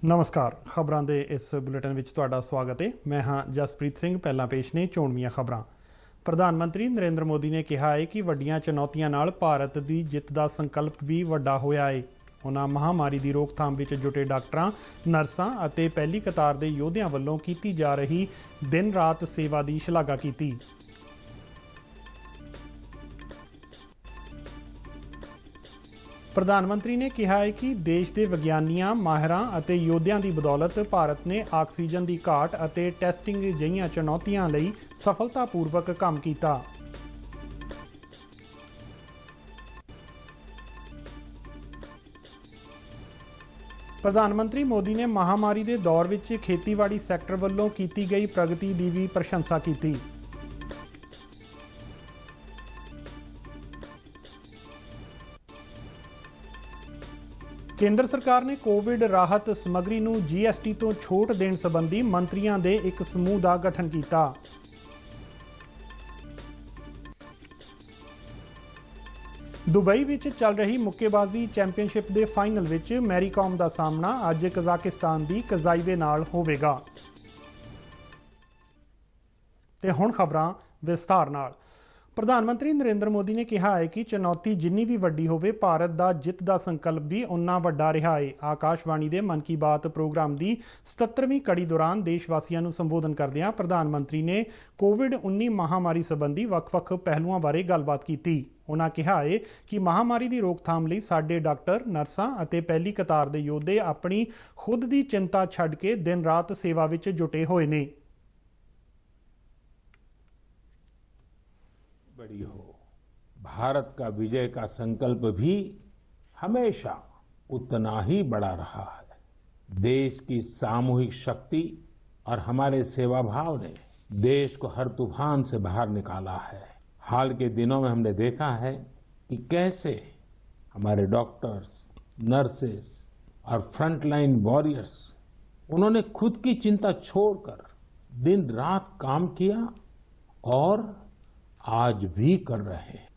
ਨਮਸਕਾਰ ਖਬਰਾਂ ਦੇ ਇਸ ਬੁਲੇਟਿਨ ਵਿੱਚ ਤੁਹਾਡਾ ਸਵਾਗਤ ਹੈ। ਮੈਂ ਹਾਂ ਜਸਪ੍ਰੀਤ ਸਿੰਘ। ਪਹਿਲਾਂ ਪੇਸ਼ ਨੇ ਚੋਣਵੀਆਂ ਖਬਰਾਂ। ਪ੍ਰਧਾਨ ਮੰਤਰੀ ਨਰਿੰਦਰ ਮੋਦੀ ਨੇ ਕਿਹਾ ਹੈ ਕਿ ਵੱਡੀਆਂ ਚੁਣੌਤੀਆਂ ਨਾਲ ਭਾਰਤ ਦੀ ਜਿੱਤ ਦਾ ਸੰਕਲਪ ਵੀ ਵੱਡਾ ਹੋਇਆ ਹੈ। ਉਹਨਾਂ ਮਹਾਮਾਰੀ ਦੀ ਰੋਕਥਾਮ ਵਿੱਚ ਜੁਟੇ ਡਾਕਟਰਾਂ, ਨਰਸਾਂ ਅਤੇ ਪਹਿਲੀ ਕਤਾਰ ਦੇ ਯੋਧਿਆਂ ਵੱਲੋਂ ਕੀਤੀ ਜਾ ਰਹੀ ਦਿਨ ਰਾਤ ਸੇਵਾ ਦੀ ਸ਼ਲਾਘਾ ਕੀਤੀ। ਪ੍ਰਧਾਨ ਮੰਤਰੀ ਨੇ ਕਿਹਾ ਹੈ ਕਿ ਦੇਸ਼ ਦੇ ਵਿਗਿਆਨੀਆਂ, ਮਾਹਿਰਾਂ ਅਤੇ ਯੋਧਿਆਂ ਦੀ ਬਦੌਲਤ ਭਾਰਤ ਨੇ ਆਕਸੀਜਨ ਦੀ ਘਾਟ ਅਤੇ ਟੈਸਟਿੰਗ ਜਿਹੀਆਂ ਚੁਣੌਤੀਆਂ ਲਈ ਸਫਲਤਾਪੂਰਵਕ ਕੰਮ ਕੀਤਾ। ਪ੍ਰਧਾਨ ਮੰਤਰੀ ਮੋਦੀ ਨੇ ਮਹਾਮਾਰੀ ਦੇ ਦੌਰ ਵਿੱਚ ਖੇਤੀਬਾੜੀ ਸੈਕਟਰ ਵੱਲੋਂ ਕੀਤੀ ਗਈ ਪ੍ਰਗਤੀ ਦੀ ਵੀ ਪ੍ਰਸ਼ੰਸਾ ਕੀਤੀ। ਕੇਂਦਰ ਸਰਕਾਰ ਨੇ ਕੋਵਿਡ ਰਾਹਤ ਸਮੱਗਰੀ ਨੂੰ GST ਤੋਂ ਛੋਟ ਦੇਣ ਸੰਬੰਧੀ ਮੰਤਰੀਆਂ ਦੇ ਇੱਕ ਸਮੂਹ ਦਾ ਗਠਨ ਕੀਤਾ। ਦੁਬਈ ਵਿੱਚ ਚੱਲ ਰਹੀ ਮੁੱਕੇਬਾਜ਼ੀ ਚੈਂਪੀਅਨਸ਼ਿਪ ਦੇ ਫਾਈਨਲ ਵਿੱਚ ਮੈਰੀ ਕਾਮ ਦਾ ਸਾਹਮਣਾ ਅੱਜ ਕਜ਼ਾਕਿਸਤਾਨ ਦੀ ਕਜ਼ਾਈਵੇ ਨਾਲ ਹੋਵੇਗਾ। ਤੇ ਹੁਣ ਖਬਰਾਂ ਵਿਸਥਾਰ ਨਾਲ। ਪ੍ਰਧਾਨ ਮੰਤਰੀ ਨਰਿੰਦਰ ਮੋਦੀ ਨੇ ਕਿਹਾ ਹੈ ਕਿ ਚੁਣੌਤੀ ਜਿੰਨੀ ਵੀ ਵੱਡੀ ਹੋਵੇ, ਭਾਰਤ ਦਾ ਜਿੱਤ ਦਾ ਸੰਕਲਪ ਵੀ ਉਨਾ ਵੱਡਾ ਰਿਹਾ ਹੈ। ਆਕਾਸ਼ਵਾਣੀ ਦੇ ਮਨ ਕੀ ਬਾਤ ਪ੍ਰੋਗਰਾਮ ਦੀ 77ਵੀਂ ਕੜੀ ਦੌਰਾਨ ਦੇਸ਼ ਵਾਸੀਆਂ ਨੂੰ ਸੰਬੋਧਨ ਕਰਦਿਆਂ ਪ੍ਰਧਾਨ ਮੰਤਰੀ ਨੇ ਕੋਵਿਡ-19 ਮਹਾਮਾਰੀ ਸੰਬੰਧੀ ਵੱਖ-ਵੱਖ ਪਹਿਲੂਆਂ ਬਾਰੇ ਗੱਲਬਾਤ ਕੀਤੀ। ਉਹਨਾਂ ਕਿਹਾ ਹੈ ਕਿ ਮਹਾਮਾਰੀ ਦੀ ਰੋਕਥਾਮ ਲਈ ਸਾਡੇ ਡਾਕਟਰ, ਨਰਸਾਂ ਅਤੇ ਪਹਿਲੀ ਕਤਾਰ ਦੇ ਯੋਧੇ ਆਪਣੀ ਖੁਦ ਦੀ ਚਿੰਤਾ ਛੱਡ ਕੇ ਦਿਨ ਰਾਤ ਸੇਵਾ ਵਿੱਚ ਜੁਟੇ ਹੋਏ ਨੇ। बड़ी हो, भारत का विजय का संकल्प भी हमेशा उतना ही बड़ा रहा है। देश की सामूहिक शक्ति और हमारे सेवा भाव ने देश को हर तूफान से बाहर निकाला है। हाल के दिनों में हमने देखा है कि कैसे हमारे डॉक्टर्स, नर्सेस और फ्रंटलाइन वॉरियर्स उन्होंने खुद की चिंता छोड़कर दिन रात काम किया और आज भी कर रहे हैं।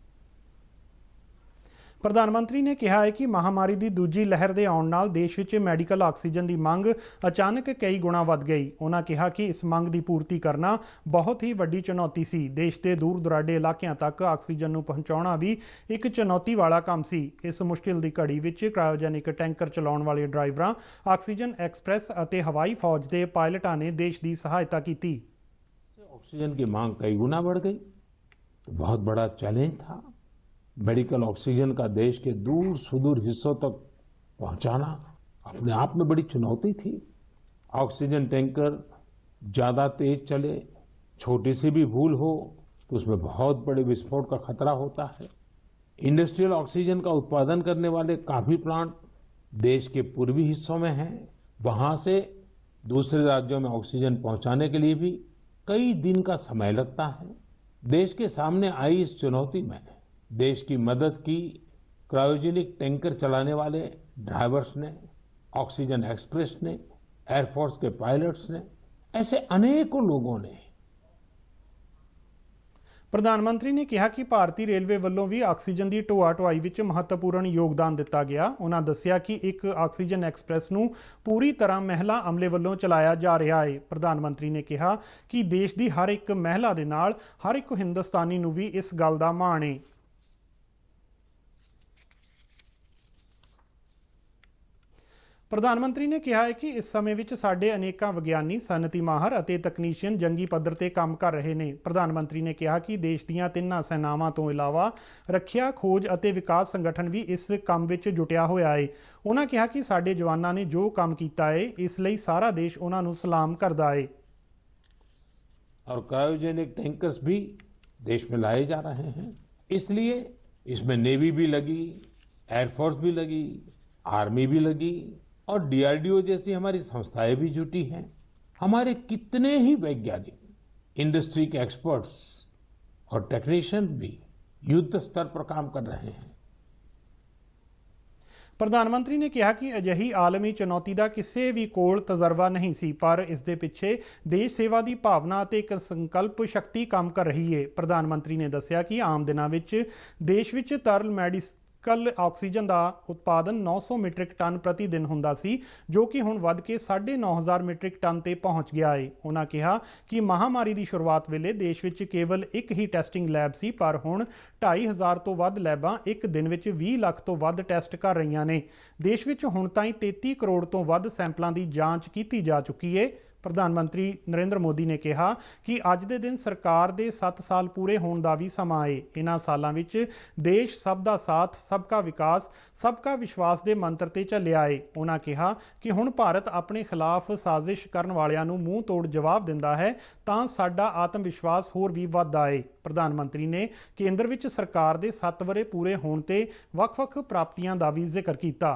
ਪ੍ਰਧਾਨ ਮੰਤਰੀ ਨੇ ਕਿਹਾ ਹੈ ਕਿ ਮਹਾਮਾਰੀ ਦੀ ਦੂਜੀ ਲਹਿਰ ਦੇ ਆਉਣ ਨਾਲ ਦੇਸ਼ ਵਿੱਚ ਮੈਡੀਕਲ ਆਕਸੀਜਨ ਦੀ ਮੰਗ ਅਚਾਨਕ ਕਈ ਗੁਣਾ ਵੱਧ ਗਈ। ਉਹਨਾਂ ਕਿਹਾ ਕਿ ਇਸ ਮੰਗ ਦੀ ਪੂਰਤੀ ਕਰਨਾ ਬਹੁਤ ਹੀ ਵੱਡੀ ਚੁਣੌਤੀ ਸੀ। ਦੇਸ਼ ਦੇ ਦੂਰ ਦੁਰਾਡੇ ਇਲਾਕਿਆਂ ਤੱਕ ਆਕਸੀਜਨ ਨੂੰ ਪਹੁੰਚਾਉਣਾ ਵੀ ਇੱਕ ਚੁਣੌਤੀ ਵਾਲਾ ਕੰਮ ਸੀ। ਇਸ ਮੁਸ਼ਕਿਲ ਦੀ ਘੜੀ ਵਿੱਚ ਕ੍ਰਾਇਓਜੈਨਿਕ ਟੈਂਕਰ ਚਲਾਉਣ ਵਾਲੇ ਡਰਾਈਵਰਾਂ, ਆਕਸੀਜਨ ਐਕਸਪ੍ਰੈਸ ਅਤੇ ਹਵਾਈ ਫੌਜ ਦੇ ਪਾਇਲਟਾਂ ਨੇ ਦੇਸ਼ ਦੀ ਸਹਾਇਤਾ ਕੀਤੀ। ऑक्सीजन की मांग कई गुना बढ़ गई, तो बहुत बड़ा चैलेंज था। मेडिकल ऑक्सीजन का देश के दूर सुदूर हिस्सों तक पहुंचाना अपने आप में बड़ी चुनौती थी। ऑक्सीजन टैंकर ज्यादा तेज चले, छोटी सी भी भूल हो तो उसमें बहुत बड़े विस्फोट का खतरा होता है। इंडस्ट्रियल ऑक्सीजन का उत्पादन करने वाले काफी प्लांट देश के पूर्वी हिस्सों में हैं। वहां से दूसरे राज्यों में ऑक्सीजन पहुंचाने के लिए भी कई दिन का समय लगता है। देश के सामने आई इस चुनौती में देश की मदद की क्रायोजेनिक टैंकर चलाने वाले ड्राइवर्स ने, ऑक्सीजन एक्सप्रेस ने, एयरफोर्स के पायलट्स ने, ऐसे अनेकों लोगों ने। ਪ੍ਰਧਾਨ ਮੰਤਰੀ ਨੇ ਕਿਹਾ ਕਿ ਭਾਰਤੀ ਰੇਲਵੇ ਵੱਲੋਂ ਵੀ ਆਕਸੀਜਨ ਦੀ ਢੋਆ ਢੁਆਈ ਵਿੱਚ ਮਹੱਤਵਪੂਰਨ ਯੋਗਦਾਨ ਦਿੱਤਾ ਗਿਆ। ਉਹਨਾਂ ਦੱਸਿਆ ਕਿ ਇੱਕ ਆਕਸੀਜਨ ਐਕਸਪ੍ਰੈਸ ਨੂੰ ਪੂਰੀ ਤਰ੍ਹਾਂ ਮਹਿਲਾ ਅਮਲੇ ਵੱਲੋਂ ਚਲਾਇਆ ਜਾ ਰਿਹਾ ਹੈ। ਪ੍ਰਧਾਨ ਮੰਤਰੀ ਨੇ ਕਿਹਾ ਕਿ ਦੇਸ਼ ਦੀ ਹਰ ਇੱਕ ਮਹਿਲਾ ਦੇ ਨਾਲ ਹਰ ਇੱਕ ਹਿੰਦੁਸਤਾਨੀ ਨੂੰ ਵੀ ਇਸ ਗੱਲ ਦਾ ਮਾਣ ਹੈ। ਪ੍ਰਧਾਨ ਮੰਤਰੀ ਨੇ ਕਿਹਾ ਹੈ ਕਿ ਇਸ ਸਮੇਂ ਵਿੱਚ ਸਾਡੇ ਅਨੇਕਾਂ ਵਿਗਿਆਨੀ, ਸਨਅਤੀ ਮਾਹਰ ਅਤੇ ਤਕਨੀਸ਼ੀਅਨ ਜੰਗੀ ਪੱਧਰ ਤੇ ਕੰਮ ਕਰ ਰਹੇ ਨੇ। ਪ੍ਰਧਾਨ ਮੰਤਰੀ ਨੇ ਕਿਹਾ ਕਿ ਦੇਸ਼ ਦੀਆਂ ਤਿੰਨਾਂ ਸੈਨਾਵਾਂ ਤੋਂ ਇਲਾਵਾ ਰੱਖਿਆ, ਖੋਜ ਅਤੇ ਵਿਕਾਸ ਸੰਗਠਨ ਵੀ ਇਸ ਕੰਮ ਵਿੱਚ ਜੁਟਿਆ ਹੋਇਆ ਹੈ। ਉਹਨਾਂ ਕਿਹਾ ਕਿ ਸਾਡੇ ਜਵਾਨਾਂ ਨੇ ਜੋ ਕੰਮ ਕੀਤਾ ਹੈ, ਇਸ ਲਈ ਸਾਰਾ ਦੇਸ਼ ਉਹਨਾਂ ਨੂੰ ਸਲਾਮ ਕਰਦਾ ਹੈ। और क्रायोजेनिक टैंकर्स भी देश में लाए जा रहे हैं, इसलिए इसमें नेवी भी लगी, एयरफोर्स भी लगी, आर्मी भी लगी और DRDO जैसी हमारी संस्थाएं भी जुटी हैं। हमारे कितने ही वैज्ञानिक, इंडस्ट्री के एक्सपर्ट्स और टेक्नीशियन भी युद्ध स्तर पर काम कर रहे हैं। ਪ੍ਰਧਾਨ ਮੰਤਰੀ ਨੇ ਕਿਹਾ ਕਿ ਅਜਿਹੀ ਆਲਮੀ ਚੁਣੌਤੀ ਦਾ ਕਿਸੇ ਵੀ ਕੋਲ ਤਜਰਬਾ ਨਹੀਂ ਸੀ, ਪਰ ਇਸ ਦੇ ਪਿੱਛੇ ਦੇਸ਼ ਸੇਵਾ ਦੀ ਭਾਵਨਾ ਅਤੇ ਇੱਕ ਸੰਕਲਪ ਸ਼ਕਤੀ ਕੰਮ ਕਰ ਰਹੀ ਹੈ। ਪ੍ਰਧਾਨ ਮੰਤਰੀ ਨੇ ਦੱਸਿਆ ਕਿ ਆਮ ਦਿਨਾਂ ਵਿੱਚ ਦੇਸ਼ ਵਿੱਚ ਤਰਲ ਮੈਡੀਕਲ ਆਕਸੀਜਨ ਦਾ ਉਤਪਾਦਨ 900 ਮੀਟ੍ਰਿਕ ਟਨ ਪ੍ਰਤੀ ਦਿਨ ਹੁੰਦਾ ਸੀ, ਜੋ ਕਿ ਹੁਣ ਵੱਧ ਕੇ 9,500 ਮੀਟ੍ਰਿਕ ਟਨ ਤੇ ਪਹੁੰਚ ਗਿਆ ਹੈ। ਉਹਨਾਂ ਕਿਹਾ ਕਿ ਮਹਾਮਾਰੀ ਦੀ ਸ਼ੁਰੂਆਤ ਵੇਲੇ ਦੇਸ਼ ਵਿੱਚ ਕੇਵਲ ਇੱਕ ਹੀ ਟੈਸਟਿੰਗ ਲੈਬ ਸੀ, ਪਰ ਹੁਣ 2,500 ਤੋਂ ਵੱਧ ਲੈਬਾਂ ਇੱਕ ਦਿਨ ਵਿੱਚ 20 ਲੱਖ ਤੋਂ ਵੱਧ ਟੈਸਟ ਕਰ ਰਹੀਆਂ ਨੇ। ਦੇਸ਼ ਵਿੱਚ ਹੁਣ ਤਾਈਂ 33 ਕਰੋੜ ਤੋਂ ਵੱਧ ਸੈਂਪਲਾਂ ਦੀ ਜਾਂਚ ਕੀਤੀ ਜਾ ਚੁੱਕੀ ਹੈ। ਪ੍ਰਧਾਨ ਮੰਤਰੀ ਨਰਿੰਦਰ ਮੋਦੀ ਨੇ ਕਿਹਾ ਕਿ ਅੱਜ ਦੇ ਦਿਨ ਸਰਕਾਰ ਦੇ 7 ਸਾਲ ਪੂਰੇ ਹੋਣ ਦਾ ਵੀ ਸਮਾਂ ਹੈ। ਇਹਨਾਂ ਸਾਲਾਂ ਵਿੱਚ ਦੇਸ਼ ਸਭ ਦਾ ਸਾਥ, ਸਬਕਾ ਵਿਕਾਸ, ਸਬਕਾ ਵਿਸ਼ਵਾਸ ਦੇ ਮੰਤਰ ਤੇ ਚੱਲਿਆ ਹੈ। ਉਹਨਾਂ ਕਿਹਾ ਕਿ ਹੁਣ ਭਾਰਤ ਆਪਣੇ ਖਿਲਾਫ ਸਾਜ਼ਿਸ਼ ਕਰਨ ਵਾਲਿਆਂ ਨੂੰ ਮੂੰਹ ਤੋੜ ਜਵਾਬ ਦਿੰਦਾ ਹੈ ਤਾਂ ਸਾਡਾ ਆਤਮ ਵਿਸ਼ਵਾਸ ਹੋਰ ਵੀ ਵੱਧਦਾ ਹੈ। ਪ੍ਰਧਾਨ ਮੰਤਰੀ ਨੇ ਕੇਂਦਰ ਵਿੱਚ ਸਰਕਾਰ ਦੇ 7 ਵਰ੍ਹੇ ਪੂਰੇ ਹੋਣ ਤੇ ਵੱਖ-ਵੱਖ ਪ੍ਰਾਪਤੀਆਂ ਦਾ ਵੀ ਜ਼ਿਕਰ ਕੀਤਾ।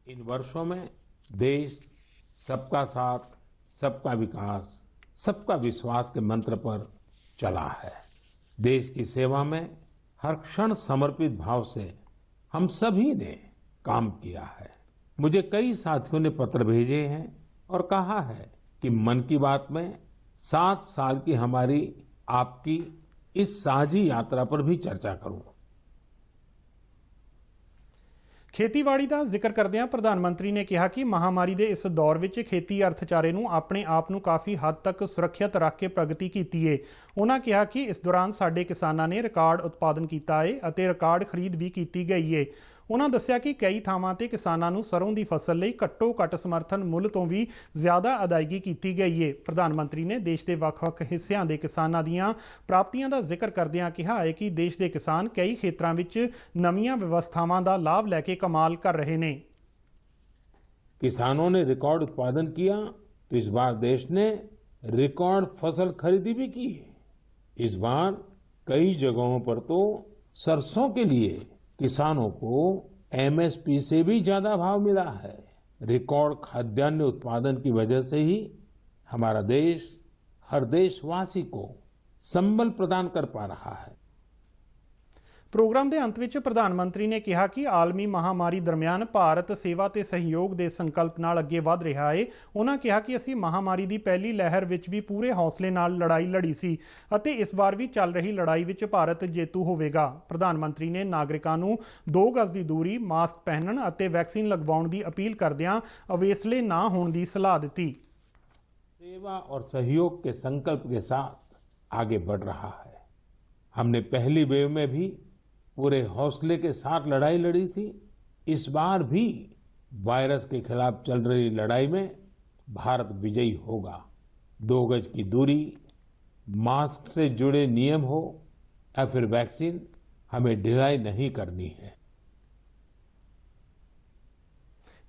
इन वर्षों में देश सबका साथ, सबका विकास, सबका विश्वास के मंत्र पर चला है। देश की सेवा में हर क्षण समर्पित भाव से हम सभी ने काम किया है। मुझे कई साथियों ने पत्र भेजे हैं और कहा है कि मन की बात में 7 साल की हमारी आपकी इस साझी यात्रा पर भी चर्चा करूं। ਖੇਤੀਬਾੜੀ ਦਾ ਜ਼ਿਕਰ ਕਰਦਿਆਂ ਪ੍ਰਧਾਨ ਮੰਤਰੀ ਨੇ ਕਿਹਾ ਕਿ ਮਹਾਮਾਰੀ ਦੇ ਇਸ ਦੌਰ ਵਿੱਚ ਖੇਤੀ ਅਰਥਚਾਰੇ ਨੂੰ ਆਪਣੇ ਆਪ ਨੂੰ ਕਾਫੀ ਹੱਦ ਤੱਕ ਸੁਰੱਖਿਅਤ ਰੱਖ ਕੇ ਪ੍ਰਗਤੀ ਕੀਤੀ ਹੈ। ਉਹਨਾਂ ਕਿਹਾ ਕਿ ਇਸ ਦੌਰਾਨ ਸਾਡੇ ਕਿਸਾਨਾਂ ਨੇ ਰਿਕਾਰਡ ਉਤਪਾਦਨ ਕੀਤਾ ਹੈ ਅਤੇ ਰਿਕਾਰਡ ਖਰੀਦ ਵੀ ਕੀਤੀ ਗਈ ਹੈ। ਉਹਨਾਂ ਦੱਸਿਆ ਕਿ ਕਈ ਥਾਵਾਂ ਤੇ ਕਿਸਾਨਾਂ ਨੂੰ ਸਰੋਂ ਦੀ ਫਸਲ ਲਈ ਘੱਟੋ-ਘੱਟ ਸਮਰਥਨ ਮੁੱਲ ਤੋਂ ਵੀ ਜ਼ਿਆਦਾ ਅਦਾਇਗੀ ਕੀਤੀ ਗਈ ਹੈ। ਪ੍ਰਧਾਨ ਮੰਤਰੀ ਨੇ ਦੇਸ਼ ਦੇ ਵੱਖ-ਵੱਖ ਹਿੱਸਿਆਂ ਦੇ ਕਿਸਾਨਾਂ ਦੀਆਂ ਪ੍ਰਾਪਤੀਆਂ ਦਾ ਜ਼ਿਕਰ ਕਰਦਿਆਂ ਕਿਹਾ ਹੈ ਕਿ ਦੇਸ਼ ਦੇ ਕਿਸਾਨ ਕਈ ਖੇਤਰਾਂ ਵਿੱਚ ਨਵੀਆਂ ਵਿਵਸਥਾਵਾਂ ਦਾ ਲਾਭ ਲੈ ਕੇ ਕਮਾਲ ਕਰ ਰਹੇ ਨੇ। किसानों ने रिकॉर्ड उत्पादन किया तो इस बार देश ने रिकॉर्ड फसल खरीदी भी की है। इस बार कई जगहों पर तो सरसों के लिए किसानों को एमएसपी से भी ज्यादा भाव मिला है। रिकॉर्ड खाद्यान्न उत्पादन की वजह से ही हमारा देश हर देशवासी को संबल प्रदान कर पा रहा है। ਪ੍ਰੋਗਰਾਮ ਦੇ ਅੰਤ ਵਿੱਚ ਪ੍ਰਧਾਨ ਮੰਤਰੀ ਨੇ ਕਿਹਾ ਕਿ ਆਲਮੀ ਮਹਾਮਾਰੀ ਦਰਮਿਆਨ ਭਾਰਤ ਸੇਵਾ ਤੇ ਸਹਿਯੋਗ ਦੇ ਸੰਕਲਪ ਨਾਲ ਅੱਗੇ ਵਧ ਰਿਹਾ ਹੈ। ਉਹਨਾਂ ਕਿਹਾ ਕਿ ਅਸੀਂ ਮਹਾਮਾਰੀ ਦੀ ਪਹਿਲੀ ਲਹਿਰ ਵਿੱਚ ਵੀ ਪੂਰੇ ਹੌਸਲੇ ਨਾਲ ਲੜਾਈ ਲੜੀ ਸੀ ਅਤੇ ਇਸ ਵਾਰ ਵੀ ਚੱਲ ਰਹੀ ਲੜਾਈ ਵਿੱਚ ਭਾਰਤ ਜੇਤੂ ਹੋਵੇਗਾ। ਪ੍ਰਧਾਨ ਮੰਤਰੀ ਨੇ ਨਾਗਰਿਕਾਂ ਨੂੰ 2 ਗਜ਼ ਦੀ ਦੂਰੀ, ਮਾਸਕ ਪਹਿਨਣ ਅਤੇ ਵੈਕਸੀਨ ਲਗਵਾਉਣ ਦੀ ਅਪੀਲ ਕਰਦਿਆਂ ਅਵੇਸਲੇ ਨਾ ਹੋਣ ਦੀ ਸਲਾਹ ਦਿੱਤੀ। सेवा और सहयोग के संकल्प के साथ आगे बढ़ रहा है। हमने पहली वेव में भी पूरे हौसले के साथ लड़ाई लड़ी थी। इस बार भी वायरस के खिलाफ चल रही लड़ाई में भारत विजयी होगा। 2 गज की दूरी, मास्क से जुड़े नियम हो या फिर वैक्सीन, हमें ढिलाई नहीं करनी है।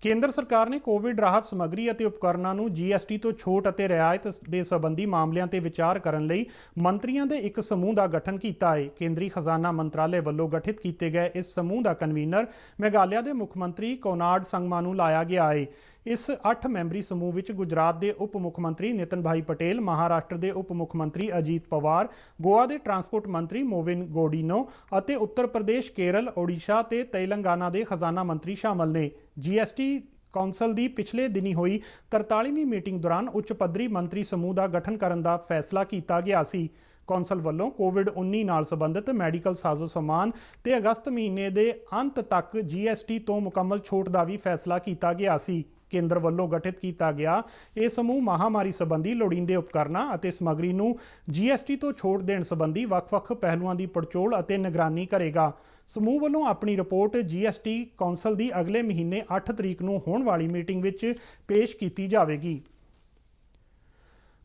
ਕੇਂਦਰ ਸਰਕਾਰ ਨੇ ਕੋਵਿਡ ਰਾਹਤ ਸਮੱਗਰੀ ਅਤੇ ਉਪਕਰਨਾਂ ਨੂੰ GST ਤੋਂ ਛੋਟ ਅਤੇ ਰਿਆਇਤ ਦੇ ਸੰਬੰਧੀ ਮਾਮਲਿਆਂ ਤੇ ਵਿਚਾਰ ਕਰਨ ਲਈ ਮੰਤਰੀਆਂ ਦੇ ਇੱਕ ਸਮੂਹ ਦਾ ਗਠਨ ਕੀਤਾ ਹੈ। ਕੇਂਦਰੀ ਖਜ਼ਾਨਾ ਮੰਤਰਾਲੇ ਵੱਲੋਂ ਗਠਿਤ ਕੀਤੇ ਗਏ ਇਸ ਸਮੂਹ ਦਾ ਕਨਵੀਨਰ ਮੇਘਾਲਿਆ ਦੇ ਮੁੱਖ ਮੰਤਰੀ ਕੋਨਾਰਡ ਸੰਗਮਾ ਨੂੰ ਲਾਇਆ ਗਿਆ ਹੈ। ਇਸ 8 ਮੈਂਬਰੀ ਸਮੂਹ ਵਿੱਚ ਗੁਜਰਾਤ ਦੇ ਉਪ ਮੁੱਖ ਮੰਤਰੀ ਨਿਤਨ ਭਾਈ ਪਟੇਲ, ਮਹਾਰਾਸ਼ਟਰ ਦੇ ਉਪ ਮੁੱਖ ਮੰਤਰੀ ਅਜੀਤ ਪਵਾਰ, ਗੋਆ ਦੇ ਟਰਾਂਸਪੋਰਟ ਮੰਤਰੀ ਮੋਵਿਨ ਗੋਡੀਨੋ ਅਤੇ ਉੱਤਰ ਪ੍ਰਦੇਸ਼, ਕੇਰਲ, ਓਡੀਸ਼ਾ ਤੇ ਤੇਲੰਗਾਨਾ ਦੇ ਖਜ਼ਾਨਾ ਮੰਤਰੀ ਸ਼ਾਮਲ ਨੇ। GST ਕੌਂਸਲ ਦੀ ਪਿਛਲੇ ਦਿਨੀ ਹੋਈ 43ਵੀਂ ਮੀਟਿੰਗ ਦੌਰਾਨ ਉੱਚ ਪੱਧਰੀ ਮੰਤਰੀ ਸਮੂਹ ਦਾ ਗਠਨ ਕਰਨ ਦਾ ਫੈਸਲਾ ਕੀਤਾ ਗਿਆ ਸੀ। ਕੌਂਸਲ ਵੱਲੋਂ ਕੋਵਿਡ-19 ਨਾਲ ਸੰਬੰਧਿਤ ਮੈਡੀਕਲ ਸਾਜ਼ੋ ਸਮਾਨ ਤੇ ਅਗਸਤ ਮਹੀਨੇ ਦੇ ਅੰਤ ਤੱਕ GST ਤੋਂ ਮੁਕੰਮਲ ਛੋਟ ਦਾ ਵੀ ਫੈਸਲਾ ਕੀਤਾ ਗਿਆ ਸੀ। ਕੇਂਦਰ ਵੱਲੋਂ ਗਠਿਤ ਕੀਤਾ ਗਿਆ ਇਹ ਸਮੂਹ ਮਹਾਮਾਰੀ ਸੰਬੰਧੀ ਲੋੜੀਂਦੇ ਉਪਕਰਨਾਂ ਅਤੇ ਸਮੱਗਰੀ ਨੂੰ GST ਤੋਂ ਛੋਟ ਦੇਣ ਸੰਬੰਧੀ ਵੱਖ-ਵੱਖ ਪਹਿਲੂਆਂ ਦੀ ਪੜਚੋਲ ਅਤੇ ਨਿਗਰਾਨੀ ਕਰੇਗਾ। ਸਮੂਹ ਵੱਲੋਂ ਆਪਣੀ ਰਿਪੋਰਟ GST ਕੌਂਸਲ ਦੀ ਅਗਲੇ ਮਹੀਨੇ 8 ਤਰੀਕ ਨੂੰ ਹੋਣ ਵਾਲੀ ਮੀਟਿੰਗ ਵਿੱਚ ਪੇਸ਼ ਕੀਤੀ ਜਾਵੇਗੀ।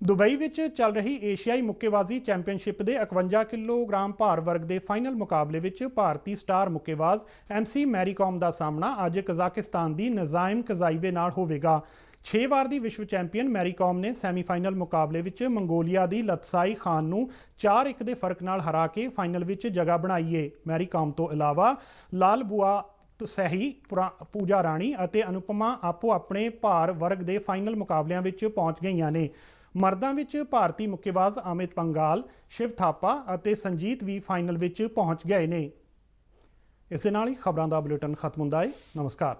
ਦੁਬਈ ਵਿੱਚ ਚੱਲ ਰਹੀ ਏਸ਼ੀਆਈ ਮੁੱਕੇਬਾਜ਼ੀ ਚੈਂਪੀਅਨਸ਼ਿਪ ਦੇ 51 ਕਿਲੋਗ੍ਰਾਮ ਭਾਰ ਵਰਗ ਦੇ ਫਾਈਨਲ ਮੁਕਾਬਲੇ ਵਿੱਚ ਭਾਰਤੀ ਸਟਾਰ ਮੁੱਕੇਬਾਜ਼ MC ਮੈਰੀ ਕਾਮ ਦਾ ਸਾਹਮਣਾ ਅੱਜ ਕਜ਼ਾਕਿਸਤਾਨ ਦੀ ਨਜ਼ਾਇਮ ਕਜ਼ਾਈਵੇ ਨਾਲ ਹੋਵੇਗਾ। 6 ਵਾਰ ਦੀ ਵਿਸ਼ਵ ਚੈਂਪੀਅਨ ਮੈਰੀ ਕਾਮ ਨੇ ਸੈਮੀਫਾਈਨਲ ਮੁਕਾਬਲੇ ਵਿੱਚ ਮੰਗੋਲੀਆ ਦੀ ਲਤਸਾਈ ਖਾਨ ਨੂੰ 4-1 ਦੇ ਫਰਕ ਨਾਲ ਹਰਾ ਕੇ ਫਾਈਨਲ ਵਿੱਚ ਜਗ੍ਹਾ ਬਣਾਈ ਹੈ। ਮੈਰੀ ਕਾਮ ਤੋਂ ਇਲਾਵਾ ਲਾਲ ਬੁਆ ਤਸਹੀ, ਪੂਜਾ ਰਾਣੀ ਅਤੇ ਅਨੁਪਮਾ ਆਪੋ ਆਪਣੇ ਭਾਰ ਵਰਗ ਦੇ ਫਾਈਨਲ ਮੁਕਾਬਲਿਆਂ ਵਿੱਚ ਪਹੁੰਚ ਗਈਆਂ ਨੇ। ਮਰਦਾਂ ਵਿੱਚ ਭਾਰਤੀ ਮੁੱਕੇਬਾਜ਼ ਅਮਿਤ ਪੰਗਾਲ, ਸ਼ਿਵ ਥਾਪਾ ਅਤੇ ਸੰਜੀਤ ਵੀ ਫਾਈਨਲ ਵਿੱਚ ਪਹੁੰਚ ਗਏ ਨੇ। ਇਸ ਦੇ ਨਾਲ ਹੀ ਖਬਰਾਂ ਦਾ ਬੁਲੇਟਿਨ ਖਤਮ ਹੁੰਦਾ ਹੈ। ਨਮਸਕਾਰ।